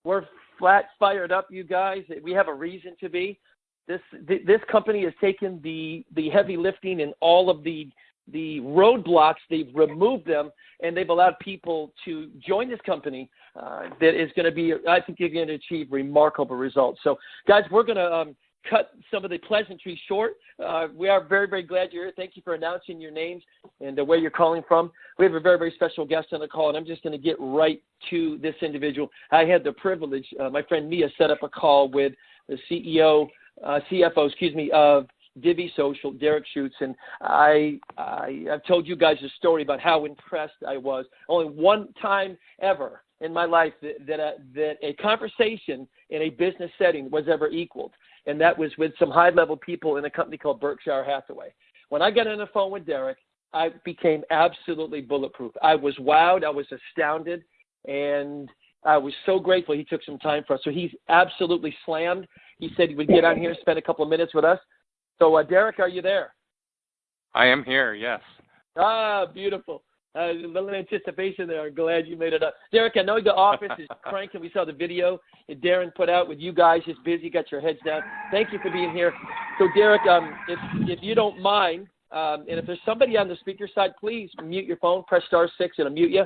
We're flat fired up, you guys. We have a reason to be. This company has taken the heavy lifting and all of the roadblocks. They've removed them, and they've allowed people to join this company that is going to be, I think you're going to achieve remarkable results. So, guys, we're going to cut some of the pleasantries short. We are very, very glad you're here. Thank you for announcing your names and where you're calling from. We have a very, very special guest on the call, and I'm just going to get right to this individual. I had the privilege, my friend Mia set up a call with the CFO, of Divvee Social, Derrick Schutz, and I've told you guys a story about how impressed I was. Only one time ever in my life that a conversation in a business setting was ever equaled, and that was with some high-level people in a company called Berkshire Hathaway. When I got on the phone with Derrick, I became absolutely bulletproof. I was wowed. I was astounded, and I was so grateful he took some time for us. So he's absolutely slammed. He said he would get on here and spend a couple of minutes with us. So, Derrick, are you there? I am here, yes. Beautiful. A little anticipation there. I'm glad you made it up. Derrick, I know the office is cranking. We saw the video that Darren put out with you guys. Just busy, got your heads down. Thank you for being here. So, Derrick, if you don't mind, and if there's somebody on the speaker side, please mute your phone. Press *6, it'll mute you.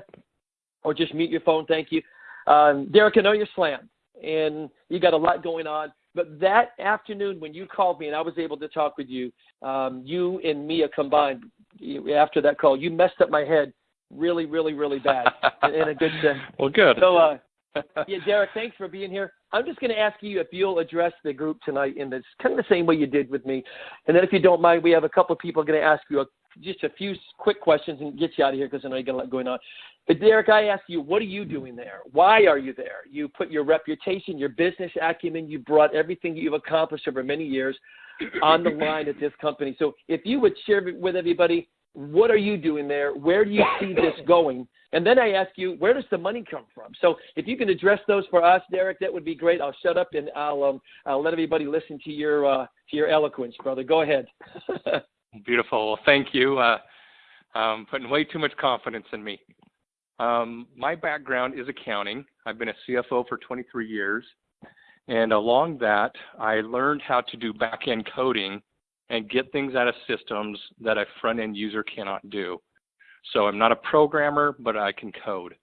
Or just mute your phone. Thank you. Derrick, I know you're slammed, and you got a lot going on. But that afternoon when you called me and I was able to talk with you, you and Mia combined, after that call, you messed up my head really, really, really bad in a good sense. Well, good. So, Derrick, thanks for being here. I'm just going to ask you if you'll address the group tonight in this kind of the same way you did with me. And then if you don't mind, we have a couple of people going to ask you just a few quick questions and get you out of here because I know you got a lot going on. But, Derrick, I ask you, what are you doing there? Why are you there? You put your reputation, your business acumen, you brought everything you've accomplished over many years on the line at this company. So if you would share with everybody, what are you doing there? Where do you see this going? And then I ask you, where does the money come from? So if you can address those for us, Derrick, that would be great. I'll shut up and I'll let everybody listen to your eloquence, brother. Go ahead. Beautiful. Well, thank you. Putting way too much confidence in me. My background is accounting. I've been a CFO for 23 years. And along that, I learned how to do back-end coding and get things out of systems that a front-end user cannot do. So I'm not a programmer, but I can code.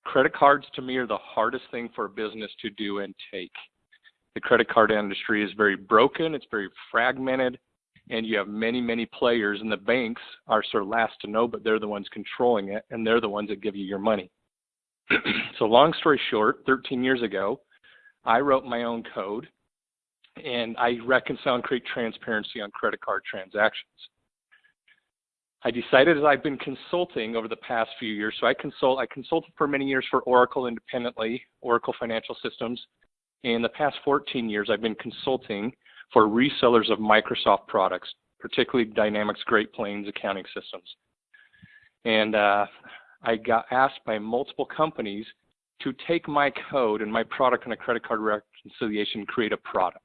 Credit cards to me are the hardest thing for a business to do and take. The credit card industry is very broken. It's very fragmented. And you have many, many players, and the banks are sort of last to know, but they're the ones controlling it, and they're the ones that give you your money. So long story short, 13 years ago, I wrote my own code, and I reconcile and create transparency on credit card transactions. I decided, as I've been consulting over the past few years, so I consulted for many years for Oracle independently, Oracle Financial Systems. In the past 14 years, I've been consulting for resellers of Microsoft products, particularly Dynamics Great Plains accounting systems. And I got asked by multiple companies to take my code and my product and a credit card reconciliation and create a product.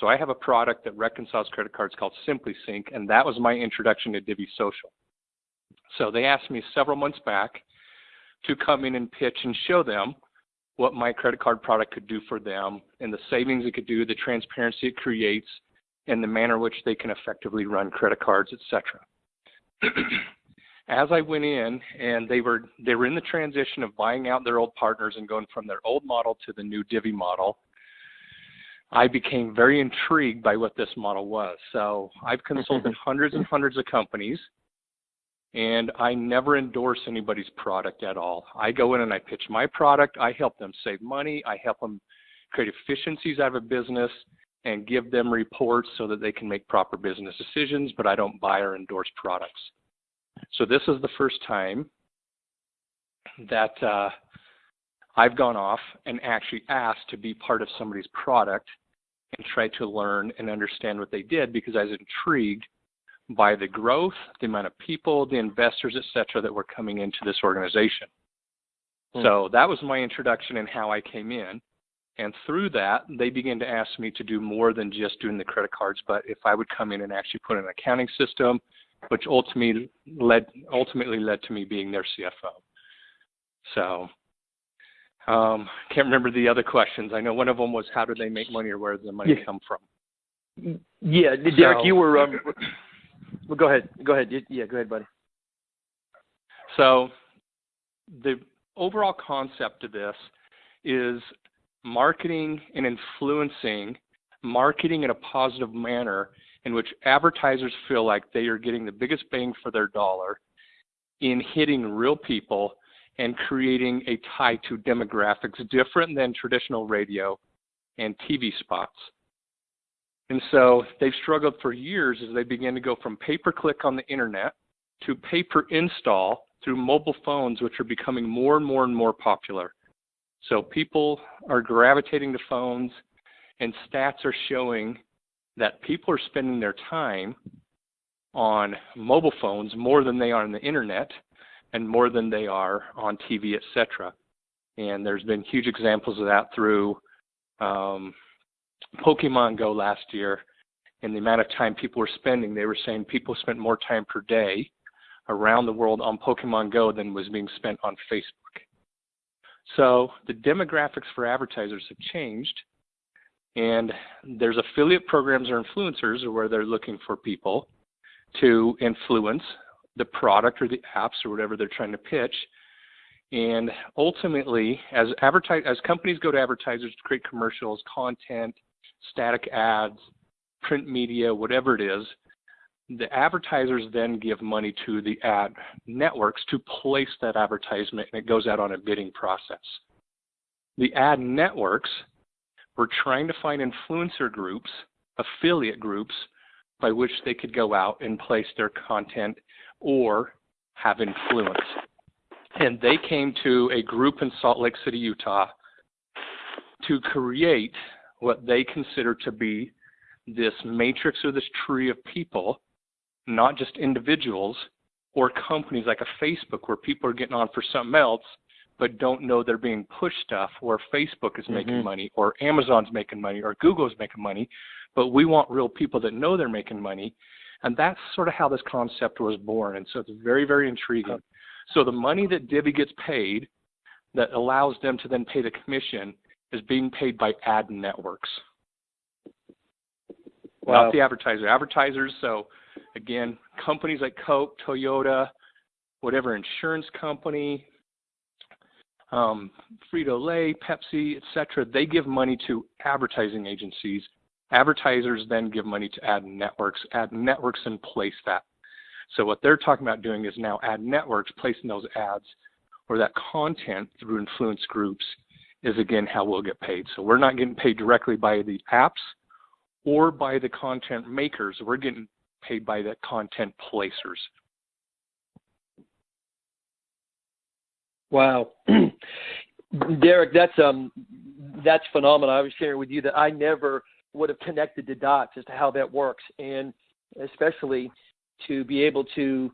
So I have a product that reconciles credit cards called SimplySync, and that was my introduction to Divvee Social. So they asked me several months back to come in and pitch and show them what my credit card product could do for them and the savings it could do, the transparency it creates, and the manner in which they can effectively run credit cards, etc. As I went in, and they were in the transition of buying out their old partners and going from their old model to the new Divvee model, I became very intrigued by what this model was. So I've consulted hundreds and hundreds of companies, and I never endorse anybody's product at all. I go in and I pitch my product. I help them save money. I help them create efficiencies out of a business and give them reports so that they can make proper business decisions, but I don't buy or endorse products. So this is the first time that I've gone off and actually asked to be part of somebody's product and try to learn and understand what they did, because I was intrigued by the growth, the amount of people, the investors, et cetera, that were coming into this organization. So that was my introduction and how I came in. And through that, they began to ask me to do more than just doing the credit cards, but if I would come in and actually put in an accounting system, which ultimately led to me being their CFO. So Can't remember the other questions. I know one of them was how do they make money or where does the money come from? Yeah, Derrick, you were. Well, go ahead. Go ahead. Yeah, go ahead, buddy. So the overall concept of this is marketing and influencing, marketing in a positive manner in which advertisers feel like they are getting the biggest bang for their dollar in hitting real people and creating a tie to demographics different than traditional radio and TV spots. And so they've struggled for years as they began to go from pay-per-click on the internet to pay-per-install through mobile phones, which are becoming more and more and more popular. So people are gravitating to phones, and stats are showing that people are spending their time on mobile phones more than they are on the internet and more than they are on TV, etc. And there's been huge examples of that through Pokemon Go last year, and the amount of time people were spending. They were saying people spent more time per day around the world on Pokemon Go than was being spent on Facebook. So the demographics for advertisers have changed, and there's affiliate programs or influencers where they're looking for people to influence the product or the apps or whatever they're trying to pitch. And ultimately, as companies go to advertisers to create commercials, content, static ads, print media, whatever it is, the advertisers then give money to the ad networks to place that advertisement, and it goes out on a bidding process. The ad networks were trying to find influencer groups, affiliate groups, by which they could go out and place their content or have influence. And they came to a group in Salt Lake City, Utah, to create what they consider to be this matrix or this tree of people, not just individuals or companies like a Facebook where people are getting on for something else but don't know they're being pushed stuff, or Facebook is making money, or Amazon's making money, or Google's making money, but we want real people that know they're making money. And that's sort of how this concept was born. And so it's very, very intriguing. So the money that Divvee gets paid that allows them to then pay the commission is being paid by ad networks. Wow. Not the advertiser. Advertisers, so again, companies like Coke, Toyota, whatever insurance company, Frito-Lay, Pepsi, etc., they give money to advertising agencies. Advertisers then give money to ad networks. Ad networks then place that. So what they're talking about doing is now ad networks placing those ads or that content through influence groups is, again, how we'll get paid. So we're not getting paid directly by the apps or by the content makers. We're getting paid by the content placers. Wow. Derrick, that's phenomenal. I was sharing with you that I never would have connected the dots as to how that works, and especially to be able to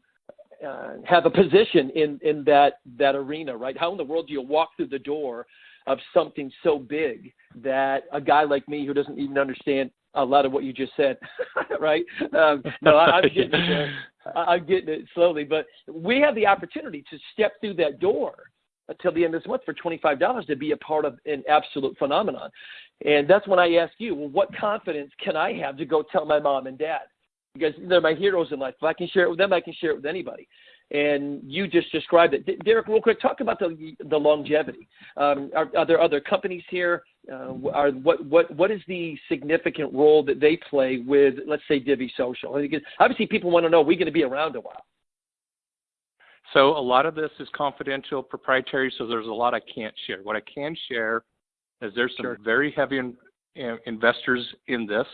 have a position in that arena, right? How in the world do you walk through the door of something so big that a guy like me who doesn't even understand a lot of what you just said, right? No, I'm getting it there. I'm getting it slowly, but we have the opportunity to step through that door until the end of this month for $25 to be a part of an absolute phenomenon. And that's when I ask you, well, what confidence can I have to go tell my mom and dad? Because they're my heroes in life. If I can share it with them, I can share it with anybody. And you just described it. Derrick, real quick, talk about the longevity. Are there other companies here? What is the significant role that they play with, let's say, Divvee Social? Because obviously people want to know, are we going to be around a while? So a lot of this is confidential, proprietary, so there's a lot I can't share. What I can share is there's some very heavy investors in this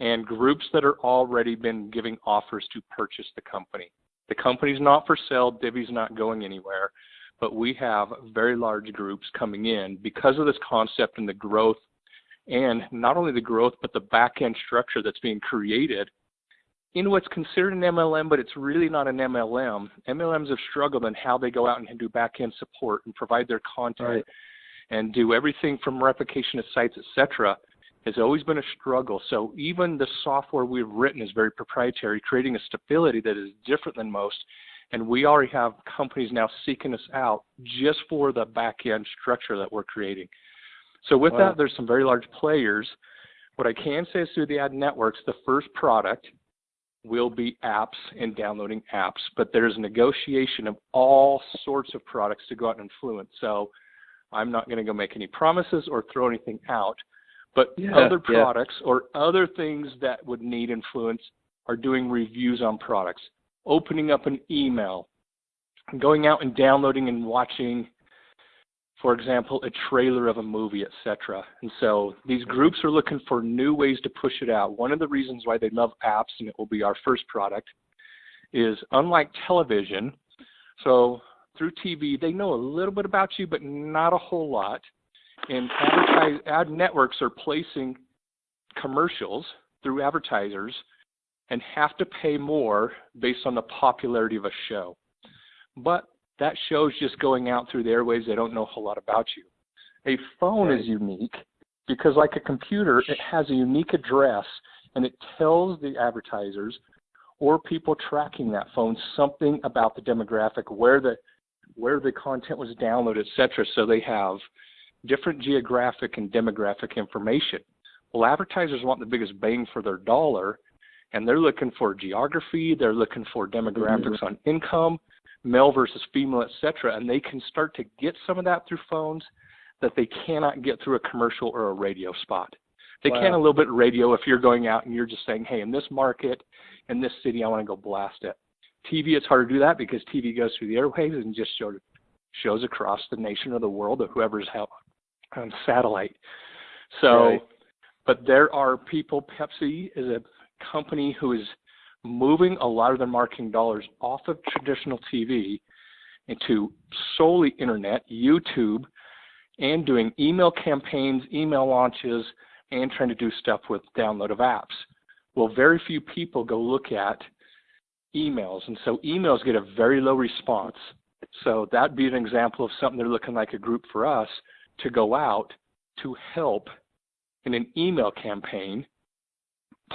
and groups that are already been giving offers to purchase the company. The company's not for sale. Divvy's not going anywhere. But we have very large groups coming in because of this concept and the growth, and not only the growth, but the back-end structure that's being created in what's considered an MLM, but it's really not an MLM. MLMs have struggled in how they go out and do back-end support and provide their content and do everything from replication of sites, etc. Has always been a struggle. So even the software we've written is very proprietary, creating a stability that is different than most And we already have companies now seeking us out just for the back-end structure that we're creating. So with that, there's some very large players. What I can say is through the ad networks, the first product will be apps and downloading apps, but there's negotiation of all sorts of products to go out and influence. So I'm not going to go make any promises or throw anything out, but other products or other things that would need influence are doing reviews on products, opening up an email, going out and downloading and watching, for example, a trailer of a movie, etc. And so these groups are looking for new ways to push it out. One of the reasons why they love apps, and it will be our first product, is unlike television, so through TV, they know a little bit about you, but not a whole lot. And ad networks are placing commercials through advertisers and have to pay more based on the popularity of a show. But that show's just going out through the airwaves. They don't know a whole lot about you. A phone is unique because, like a computer, it has a unique address, and it tells the advertisers or people tracking that phone something about the demographic, where the content was downloaded, etc. So they have different geographic and demographic information. Well, advertisers want the biggest bang for their dollar, and they're looking for geography. They're looking for demographics on income, male versus female, etc., and they can start to get some of that through phones that they cannot get through a commercial or a radio spot. They can a little bit radio if you're going out and you're just saying, hey, in this market, in this city, I want to go blast it. TV, it's hard to do that because TV goes through the airwaves and just shows across the nation or the world or whoever's on satellite. So, but there are people, Pepsi is a company who is moving a lot of their marketing dollars off of traditional TV into solely internet, YouTube, and doing email campaigns, email launches, and trying to do stuff with download of apps. Well, very few people go look at emails, and so emails get a very low response. So that'd be an example of something they're looking like a group for us to go out to help in an email campaign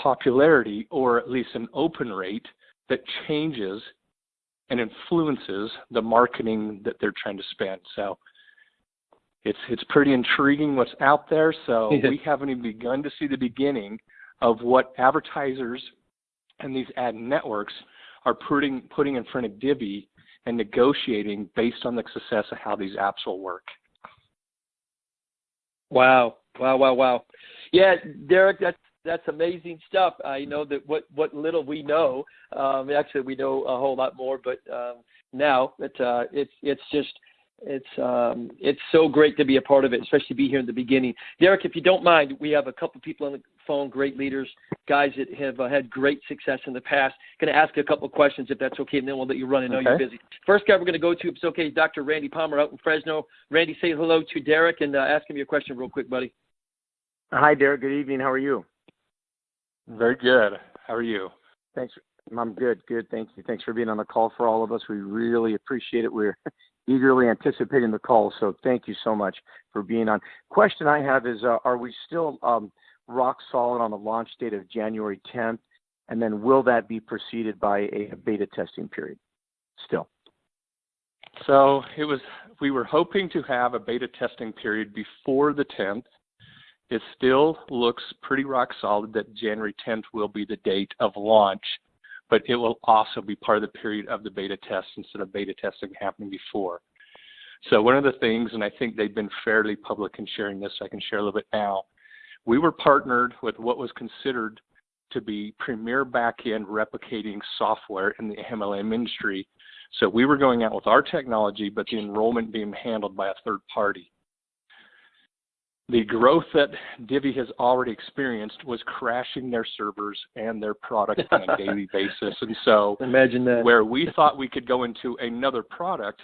popularity, or at least an open rate that changes and influences the marketing that they're trying to spend. So it's pretty intriguing what's out there. So we haven't even begun to see the beginning of what advertisers and these ad networks are putting in front of Divvee and negotiating based on the success of how these apps will work. Wow. Yeah, Derrick, that's amazing stuff. I know that what little we know, actually we know a whole lot more, but now it's so great to be a part of it, especially be here in the beginning. Derrick, if you don't mind, we have a couple people on the phone, great leaders, guys that have had great success in the past. Going to ask you a couple of questions if that's okay, and then we'll let you run. I know you're busy. First guy we're going to go to, if it's okay, is Dr. Randy Palmer out in Fresno. Randy, say hello to Derrick and ask him your question real quick, buddy. Hi, Derrick. Good evening. How are you? Very good. How are you? Thanks. I'm good. Thank you. Thanks for being on the call for all of us. We really appreciate it. We're eagerly anticipating the call, so thank you so much for being on. Question I have is, are we still rock solid on the launch date of January 10th, and then will that be preceded by a beta testing period still? So we were hoping to have a beta testing period before the 10th. It still looks pretty rock solid that January 10th will be the date of launch, but it will also be part of the period of the beta test instead of beta testing happening before. So one of the things, and I think they've been fairly public in sharing this, so I can share a little bit now, we were partnered with what was considered to be premier back-end replicating software in the MLM industry. So we were going out with our technology, but the enrollment being handled by a third party. The growth that Divvee has already experienced was crashing their servers and their product on a daily basis. And so imagine that. Where we thought we could go into another product,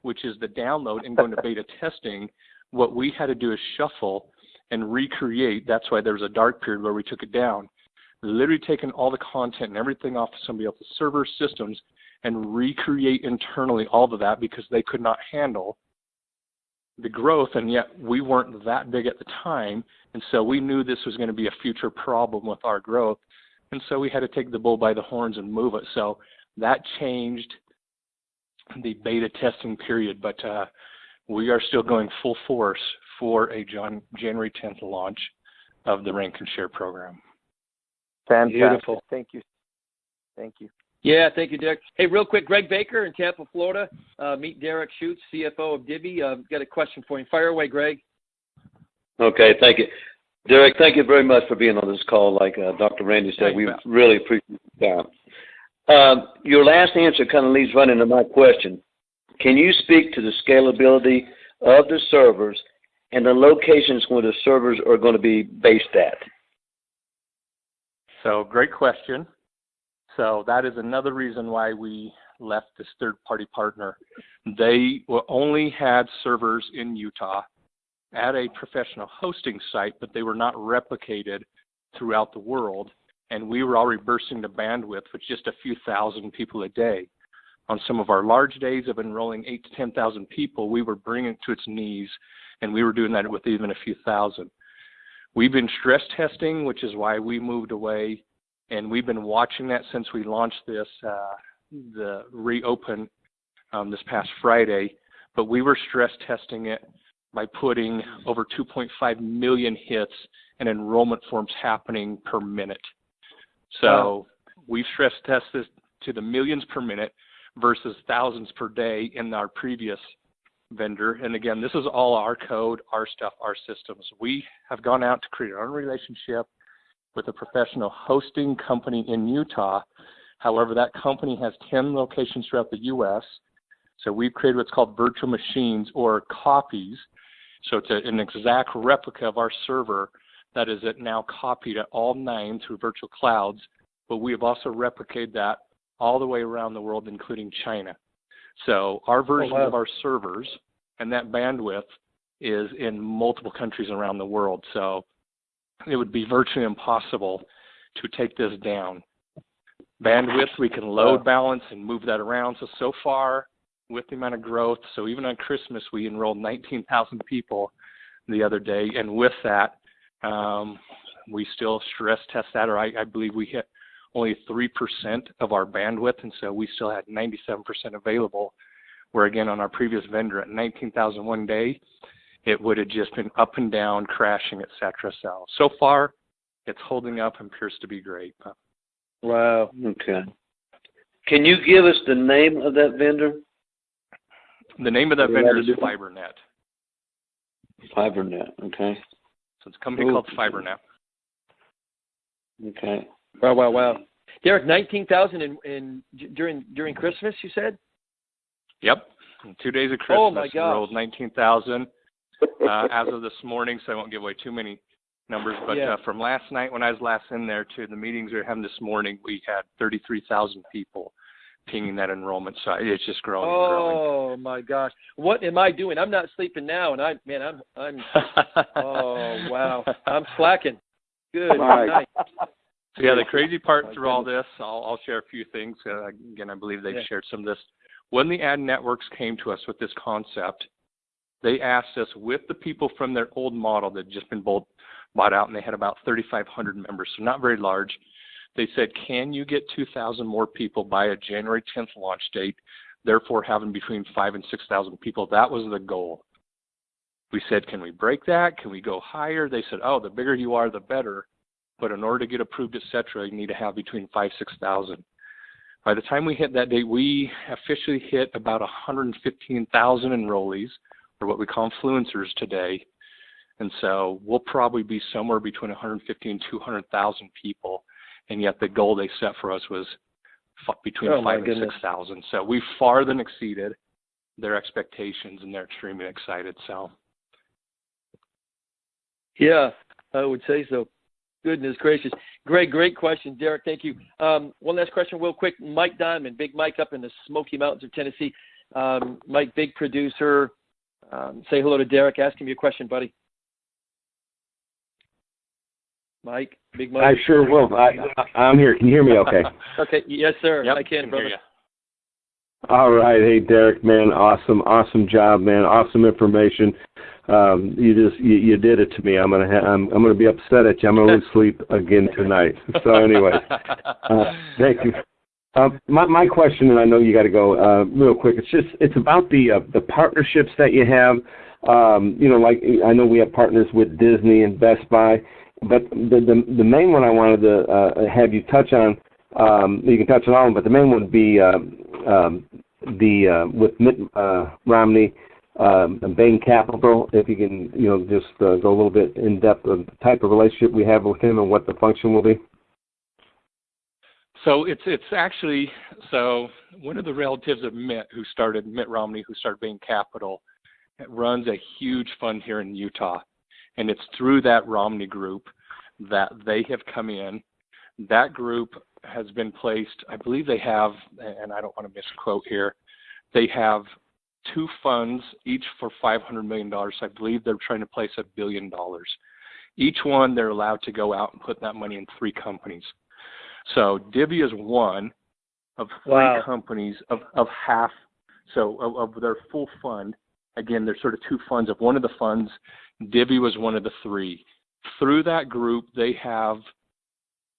which is the download, and go into beta testing, what we had to do is shuffle and recreate. That's why there was a dark period where we took it down. Literally taking all the content and everything off of somebody else's server systems and recreate internally all of that because they could not handle the growth, and yet we weren't that big at the time, and so we knew this was going to be a future problem with our growth, and so we had to take the bull by the horns and move it. So that changed the beta testing period, but we are still going full force for a January 10th launch of the Rank and Share program. Fantastic. Beautiful. Thank you. Thank you. Yeah, thank you, Derrick. Hey, real quick, Greg Baker in Tampa, Florida. Meet Derrick Schutz, CFO of Divvee. Got a question for you. Fire away, Greg. Okay, thank you. Derrick, thank you very much for being on this call. Like Dr. Randy said, we really appreciate the time. Your last answer kind of leads right into my question. Can you speak to the scalability of the servers and the locations where the servers are going to be based at? So great question. So that is another reason why we left this third-party partner. They only had servers in Utah at a professional hosting site, but they were not replicated throughout the world. And we were already bursting the bandwidth with just a few thousand people a day. On some of our large days of enrolling 8,000 to 10,000 people, we were bringing it to its knees, and we were doing that with even a few thousand. We've been stress testing, which is why we moved away, and we've been watching that since we launched this, the reopen this past Friday. But we were stress testing it by putting over 2.5 million hits and enrollment forms happening per minute. So we've stress tested to the millions per minute versus thousands per day in our previous vendor. And again, this is all our code, our stuff, our systems. We have gone out to create our own relationship with a professional hosting company in Utah. However, that company has 10 locations throughout the U.S. So we've created what's called virtual machines or copies. So it's an exact replica of our server that is now copied at all 9 through virtual clouds. But we have also replicated that all the way around the world, including China. So our version of our servers and that bandwidth is in multiple countries around the world. So it would be virtually impossible to take this down. Bandwidth, we can load balance and move that around. So far, with the amount of growth, so even on Christmas, we enrolled 19,000 people the other day. And with that, we still stress test that, or I believe we hit only 3% of our bandwidth, and so we still had 97% available, where again, on our previous vendor at 19,000 one day, it would have just been up and down, crashing, etc. So far, it's holding up and appears to be great. Wow. Okay. Can you give us the name of that vendor? The name of that vendor is FiberNet. FiberNet, okay. So it's a company called FiberNet. Okay. Wow. Derrick, 19,000 during Christmas, you said? Yep. 2 days of Christmas, oh my gosh, enrolled 19,000 as of this morning, so I won't give away too many numbers. But from last night when I was last in there to the meetings we were having this morning, we had 33,000 people pinging that enrollment. So it's just growing and growing. Oh my gosh. What am I doing? I'm not sleeping now, and I'm oh wow. I'm slacking. Good night. So yeah, the crazy part through all this, I'll share a few things. Again, I believe they've shared some of this. When the ad networks came to us with this concept, they asked us, with the people from their old model that had just been bought out, and they had about 3,500 members, so not very large. They said, can you get 2,000 more people by a January 10th launch date, therefore having between 5,000 and 6,000 people? That was the goal. We said, can we break that? Can we go higher? They said, the bigger you are, the better. But in order to get approved, et cetera, you need to have between 5,000 and 6,000. By the time we hit that date, we officially hit about 115,000 enrollees, or what we call influencers today. And so we'll probably be somewhere between 150,000 and 200,000 people. And yet the goal they set for us was between 5,000 and 6,000. So we far than exceeded their expectations, and they're extremely excited. So, yeah, I would say so. Goodness gracious. Greg, great question. Derrick, thank you. One last question real quick. Mike Diamond, Big Mike up in the Smoky Mountains of Tennessee. Mike, big producer. Say hello to Derrick. Ask him your question, buddy. Mike, Big Mike. I sure will. I'm here. Can you hear me okay? Okay. Yes, sir. Yep, I can, brother. All right. Hey, Derrick, man. Awesome job, man. Awesome information. You did it to me. I'm gonna be upset at you. I'm gonna lose sleep again tonight. So anyway, thank you. My question, and I know you got to go real quick. It's about the partnerships that you have. Like I know we have partners with Disney and Best Buy, but the main one I wanted to have you touch on. You can touch on all of them, but the main one would be with Mitt Romney, Bain Capital. If you can, just go a little bit in depth of the type of relationship we have with him and what the function will be. So it's actually, one of the relatives of Mitt Romney, who started Bain Capital, runs a huge fund here in Utah. And it's through that Romney group that they have come in. That group has been placed, I believe they have, and I don't want to misquote here, they have 2 funds, each for $500 million. I believe they're trying to place $1 billion. Each one, they're allowed to go out and put that money in 3 companies. So Divvee is one of 3 companies of half, of their full fund. Again, there's sort of 2 funds. Of one of the funds, Divvee was one of the 3. Through that group, they have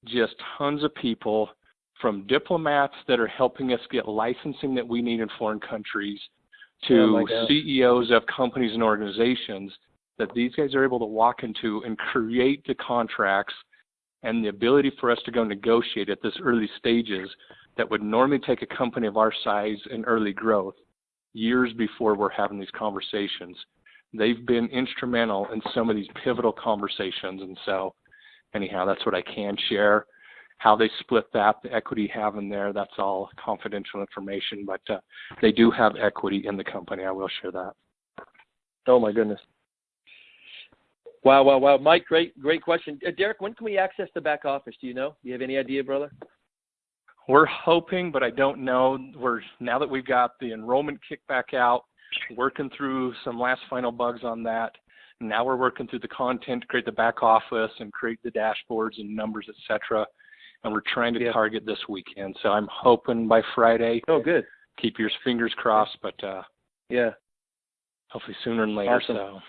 just tons of people, from diplomats that are helping us get licensing that we need in foreign countries, to CEOs of companies and organizations, that these guys are able to walk into and create the contracts and the ability for us to go negotiate at this early stages that would normally take a company of our size and early growth years before we're having these conversations. They've been instrumental in some of these pivotal conversations. And so anyhow, that's what I can share. How they split that, the equity have in there, that's all confidential information, but they do have equity in the company. I will share that. Oh, my goodness. Wow. Mike, great question. Derrick, when can we access the back office? Do you know? Do you have any idea, brother? We're hoping, but I don't know. Now that we've got the enrollment kicked back out, working through some last final bugs on that. Now we're working through the content to create the back office and create the dashboards and numbers, etc. And we're trying to target this weekend. So I'm hoping by Friday. Oh, good. Keep your fingers crossed, but hopefully sooner than later. Awesome. So.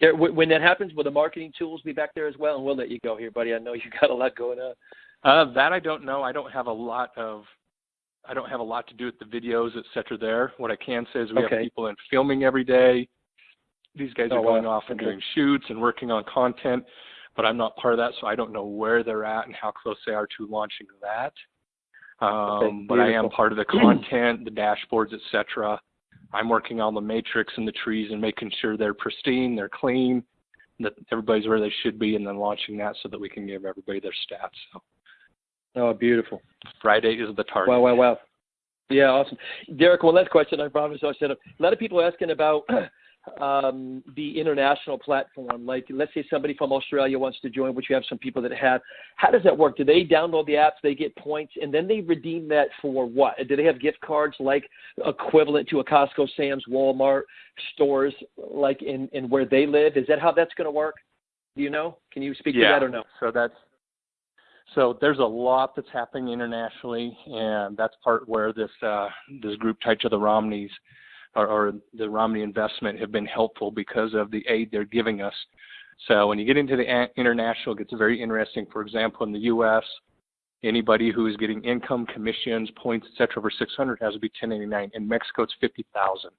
Yeah, when that happens, will the marketing tools be back there as well? And we'll let you go here, buddy. I know you got a lot going on. That I don't know. I don't have a lot to do with the videos, etc. there. What I can say is we have people in filming every day. These guys are going off and doing shoots and working on content, but I'm not part of that, so I don't know where they're at and how close they are to launching that. But I am part of the content, the dashboards, etc. I'm working on the matrix and the trees and making sure they're pristine, they're clean, that everybody's where they should be, and then launching that so that we can give everybody their stats. So. Oh, beautiful. Friday is the target. Wow. Yeah, awesome. Derrick, one last question. I promise I'll shut up. A lot of people are asking about the international platform. Like, let's say somebody from Australia wants to join, which you have some people that have. How does that work? Do they download the apps, they get points, and then they redeem that for what? Do they have gift cards like equivalent to a Costco, Sam's, Walmart stores, like in where they live? Is that how that's going to work? Do you know? Can you speak to that or no? So there's a lot that's happening internationally, and that's part where this group tied to the Romneys or the Romney investment have been helpful because of the aid they're giving us. So when you get into the international, it gets very interesting. For example, in the U.S., anybody who is getting income, commissions, points, et cetera, over 600 has to be 1099. In Mexico, it's 50,000.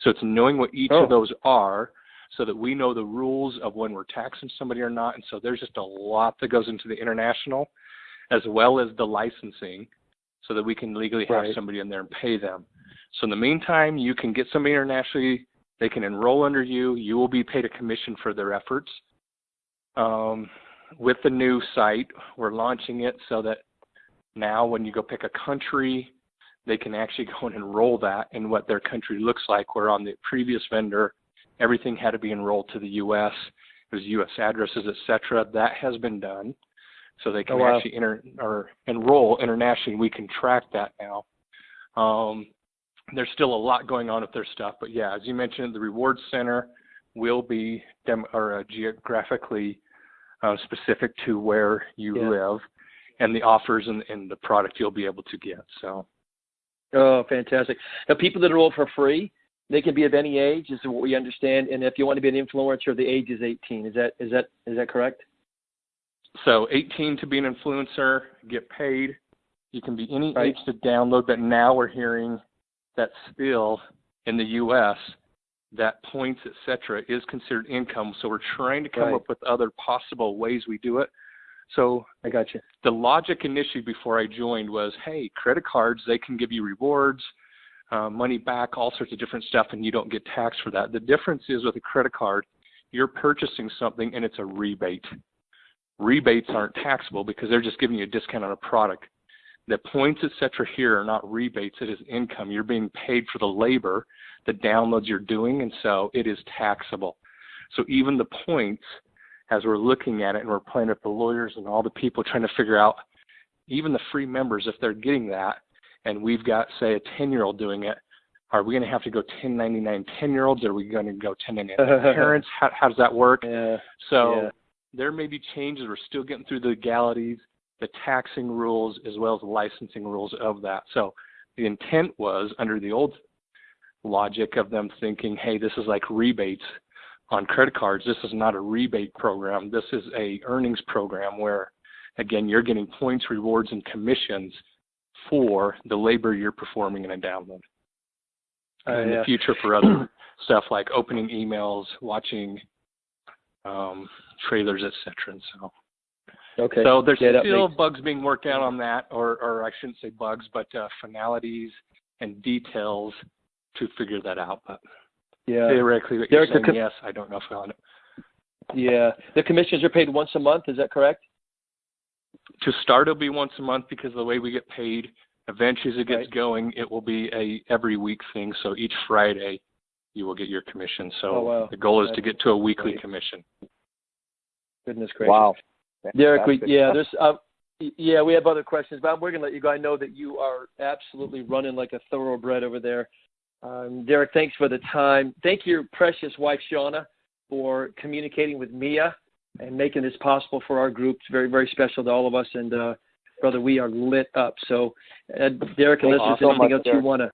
So it's knowing what each of those are so that we know the rules of when we're taxing somebody or not. And so there's just a lot that goes into the international, as well as the licensing, so that we can legally have somebody in there and pay them. So in the meantime, you can get somebody internationally. They can enroll under you. You will be paid a commission for their efforts. With the new site, we're launching it so that now when you go pick a country, they can actually go and enroll that in what their country looks like, where on the previous vendor, everything had to be enrolled to the U.S. It was U.S. addresses, et cetera. That has been done. So they can actually enroll internationally. We can track that now. There's still a lot going on with their stuff. But, yeah, as you mentioned, the Rewards Center will be geographically specific to where you live and the offers and the product you'll be able to get. So. Oh, fantastic. Now, people that enroll for free, they can be of any age, is what we understand. And if you want to be an influencer, the age is 18. Is that correct? So 18 to be an influencer, get paid. You can be any Right. age to download, but now we're hearing that still in the U.S., that points, et cetera, is considered income. So we're trying to come Right. up with other possible ways we do it. So I got you. the logic initially before I joined was, hey, credit cards, they can give you rewards, money back, all sorts of different stuff, and you don't get taxed for that. The difference is with a credit card, you're purchasing something and it's a rebate. Rebates aren't taxable because they're just giving you a discount on a product. The points, et cetera, here are not rebates. It is income. You're being paid for the labor, the downloads you're doing, and so it is taxable. So even the points, as we're looking at it and we're playing with the lawyers and all the people trying to figure out, even the free members, if they're getting that, and we've got, say, a 10-year-old doing it, are we going to have to go 1099 10-year-olds? Are we going to go 1099 parents? How does that work? Yeah. So Yeah. there may be changes. We're still getting through the legalities, the taxing rules, as well as the licensing rules of that. So the intent was, under the old logic of them thinking, hey, this is like rebates on credit cards. This is not a rebate program. This is a earnings program where, again, you're getting points, rewards, and commissions for the labor you're performing in a download. In the future for other stuff like opening emails, watching trailers, et cetera. And so, Okay. so there's Yeah, still bugs being worked out on that, or I shouldn't say bugs, but finalities and details to figure that out. But theoretically, what you're Derrick, saying, yes, I don't know if I'll. Yeah. The commissions are paid once a month. Is that correct? To start, it'll be once a month because of the way we get paid. Eventually, as it gets Right. going, it will be a every week thing. So each Friday, you will get your commission. So the goal is to get to a weekly commission. Goodness gracious. Wow. Derrick, we Fantastic. we have other questions, but we're going to let you go. I know that you are absolutely running like a thoroughbred over there. Derrick, thanks for the time. Thank your precious wife, Shauna, for communicating with Mia and making this possible for our group. It's very, very special to all of us. And, brother, we are lit up. So, Derrick, unless there's anything else you want to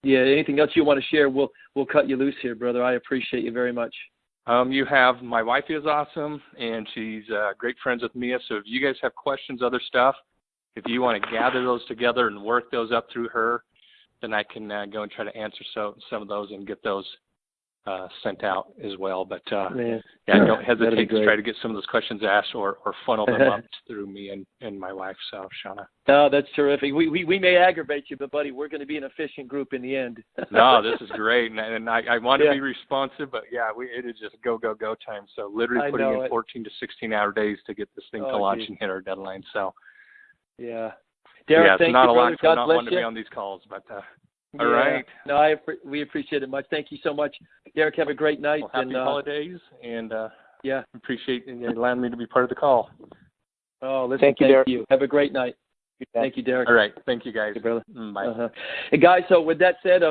anything else you want to share, we'll cut you loose here, brother. I appreciate you very much. You have, my wife is awesome, and she's great friends with Mia. So if you guys have questions, other stuff, if you want to gather those together and work those up through her, then I can go and try to answer some of those and get those sent out as well. But don't hesitate to try to get some of those questions asked or funnel them up through me and my wife, so Shauna. No, that's terrific. We may aggravate you, but buddy, we're going to be an efficient group in the end. No, this is great, and I want to be responsive, but it is just go time. So literally putting in 14 to 16-hour days to get this thing to launch and hit our deadline. So Derrick, it's thank not you, a lot. brother. God not bless one to you. be on these calls, but. All right. No, we appreciate it much. Thank you so much, Derrick. Have a great night. Well, happy holidays, and appreciate you allowing me to be part of the call. Oh, listen, thank you. Have a great night. Thank you, Derrick. All right. Thank you, guys. Thank you, brother. Bye. Hey, guys, so with that said,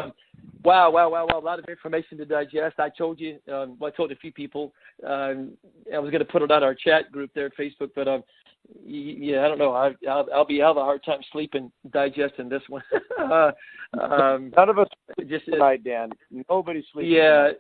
wow, a lot of information to digest. I told you, I told a few people, I was going to put it on our chat group there at Facebook, but I don't know. I'll have a hard time sleeping, digesting this one. None of us sleep tonight, Dan. Nobody sleeps. Yeah.